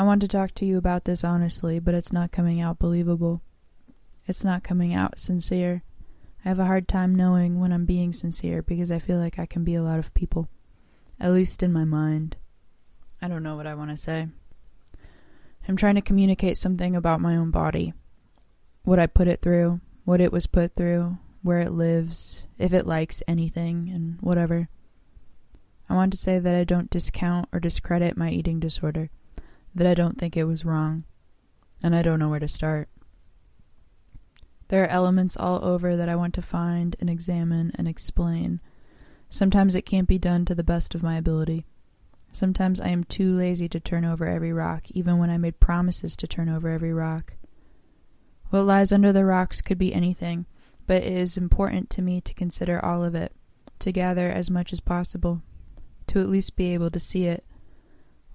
I want to talk to you about this honestly, but it's not coming out believable. It's not coming out sincere. I have a hard time knowing when I'm being sincere because I feel like I can be a lot of people. At least in my mind. I don't know what I want to say. I'm trying to communicate something about my own body. What I put it through, what it was put through, where it lives, if it likes anything, and whatever. I want to say that I don't discount or discredit my eating disorder, that I don't think it was wrong, and I don't know where to start. There are elements all over that I want to find and examine and explain. Sometimes it can't be done to the best of my ability. Sometimes I am too lazy to turn over every rock, even when I made promises to turn over every rock. What lies under the rocks could be anything, but it is important to me to consider all of it, to gather as much as possible, to at least be able to see it.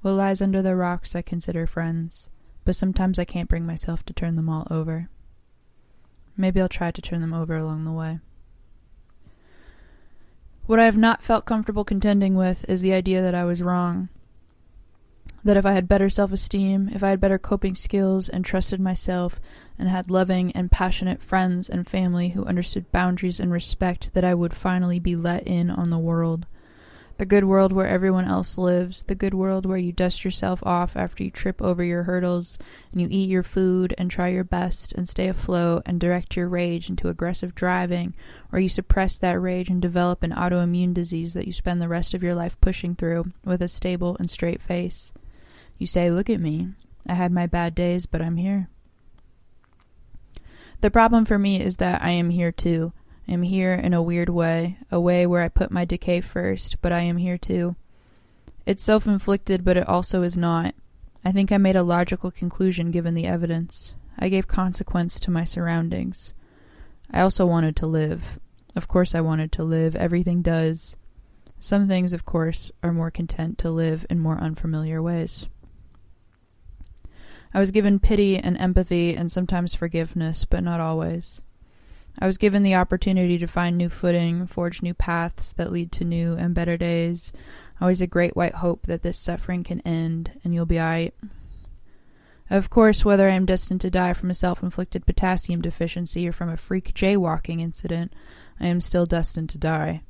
What lies under the rocks I consider friends, but sometimes I can't bring myself to turn them all over. Maybe I'll try to turn them over along the way. What I have not felt comfortable contending with is the idea that I was wrong. That if I had better self-esteem, if I had better coping skills and trusted myself and had loving and passionate friends and family who understood boundaries and respect, that I would finally be let in on the world. The good world where everyone else lives, the good world where you dust yourself off after you trip over your hurdles, and you eat your food and try your best and stay afloat and direct your rage into aggressive driving, or you suppress that rage and develop an autoimmune disease that you spend the rest of your life pushing through with a stable and straight face. You say, look at me. I had my bad days, but I'm here. The problem for me is that I am here too. I am here in a weird way, a way where I put my decay first, but I am here too. It's self-inflicted, but it also is not. I think I made a logical conclusion given the evidence. I gave consequence to my surroundings. I also wanted to live. Of course I wanted to live. Everything does. Some things, of course, are more content to live in more unfamiliar ways. I was given pity and empathy and sometimes forgiveness, but not always. I was given the opportunity to find new footing, forge new paths that lead to new and better days. Always a great white hope that this suffering can end and you'll be alright. Of course, whether I am destined to die from a self-inflicted potassium deficiency or from a freak jaywalking incident, I am still destined to die.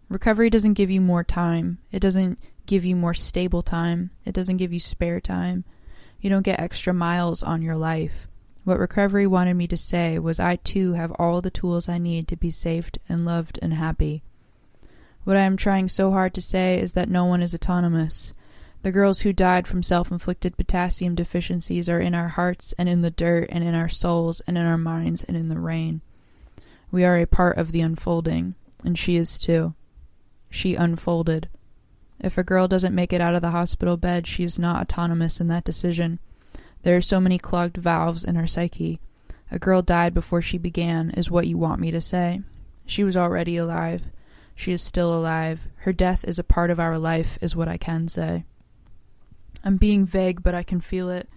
Recovery doesn't give you more time. It doesn't give you more stable time. It doesn't give you spare time. You don't get extra miles on your life. What recovery wanted me to say was I too have all the tools I need to be safe and loved and happy. What I am trying so hard to say is that no one is autonomous. The girls who died from self-inflicted potassium deficiencies are in our hearts and in the dirt and in our souls and in our minds and in the rain. We are a part of the unfolding, and she is too. She unfolded. If a girl doesn't make it out of the hospital bed, she is not autonomous in that decision. There are so many clogged valves in her psyche. A girl died before she began, is what you want me to say. She was already alive. She is still alive. Her death is a part of our life, is what I can say. I'm being vague, but I can feel it.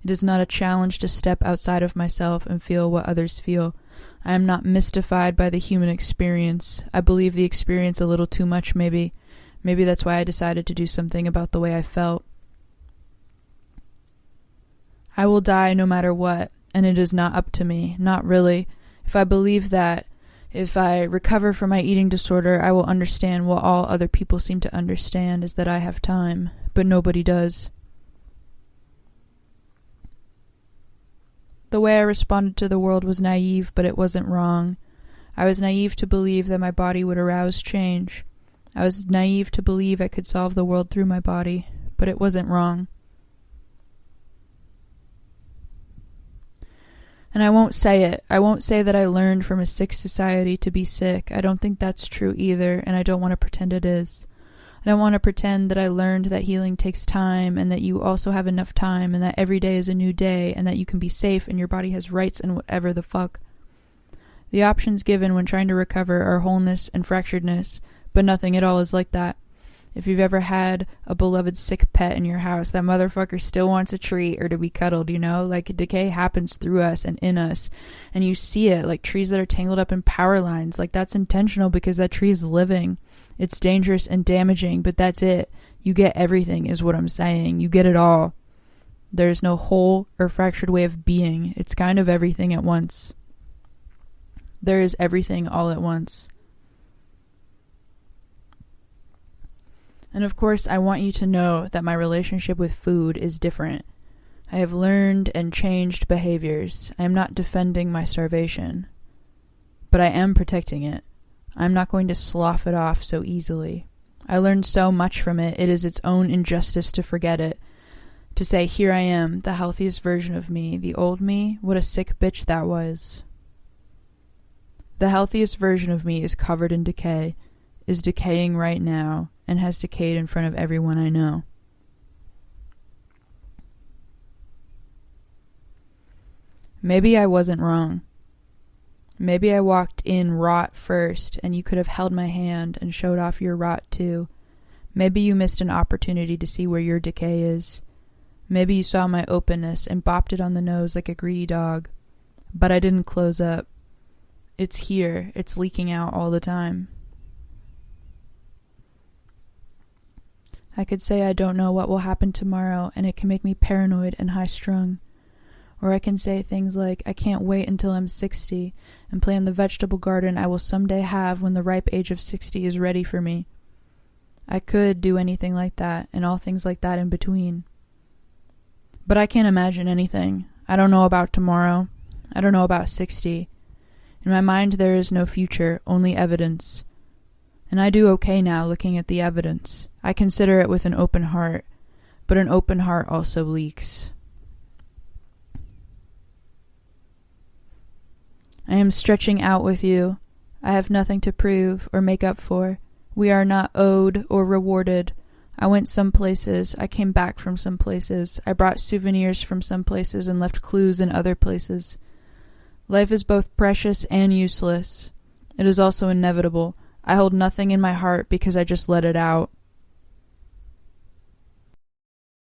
It is not a challenge to step outside of myself and feel what others feel. I am not mystified by the human experience. I believe the experience a little too much, maybe. Maybe that's why I decided to do something about the way I felt. I will die no matter what, and it is not up to me, not really. If I believe that, if I recover from my eating disorder, I will understand what all other people seem to understand, is that I have time, but nobody does. The way I responded to the world was naive, but it wasn't wrong. I was naive to believe that my body would arouse change. I was naive to believe I could solve the world through my body, but it wasn't wrong. And I won't say it. I won't say that I learned from a sick society to be sick. I don't think that's true either, and I don't want to pretend it is. I don't want to pretend that I learned that healing takes time, and that you also have enough time, and that every day is a new day, and that you can be safe and your body has rights and whatever the fuck. The options given when trying to recover are wholeness and fracturedness, but nothing at all is like that. If you've ever had a beloved sick pet in your house, that motherfucker still wants a treat or to be cuddled, you know? Like, decay happens through us and in us, and you see it, like trees that are tangled up in power lines. Like, that's intentional because that tree is living. It's dangerous and damaging, but that's it. You get everything, is what I'm saying. You get it all. There is no whole or fractured way of being. It's kind of everything at once. There is everything all at once. And of course, I want you to know that my relationship with food is different. I have learned and changed behaviors. I am not defending my starvation, but I am protecting it. I'm not going to slough it off so easily. I learned so much from it. It is its own injustice to forget it. To say, here I am, the healthiest version of me, the old me, what a sick bitch that was. The healthiest version of me is covered in decay, is decaying right now, and has decayed in front of everyone I know. Maybe I wasn't wrong. Maybe I walked in rot first, and you could have held my hand and showed off your rot too. Maybe you missed an opportunity to see where your decay is. Maybe you saw my openness and bopped it on the nose like a greedy dog. But I didn't close up. It's here. It's leaking out all the time. I could say I don't know what will happen tomorrow, and it can make me paranoid and high-strung. Or I can say things like, I can't wait until I'm 60 and plan the vegetable garden I will someday have when the ripe age of 60 is ready for me. I could do anything like that, and all things like that in between. But I can't imagine anything. I don't know about tomorrow. I don't know about 60. In my mind there is no future, only evidence. And I do okay now looking at the evidence. I consider it with an open heart, but an open heart also leaks. I am stretching out with you. I have nothing to prove or make up for. We are not owed or rewarded. I went some places. I came back from some places. I brought souvenirs from some places and left clues in other places. Life is both precious and useless. It is also inevitable. I hold nothing in my heart because I just let it out.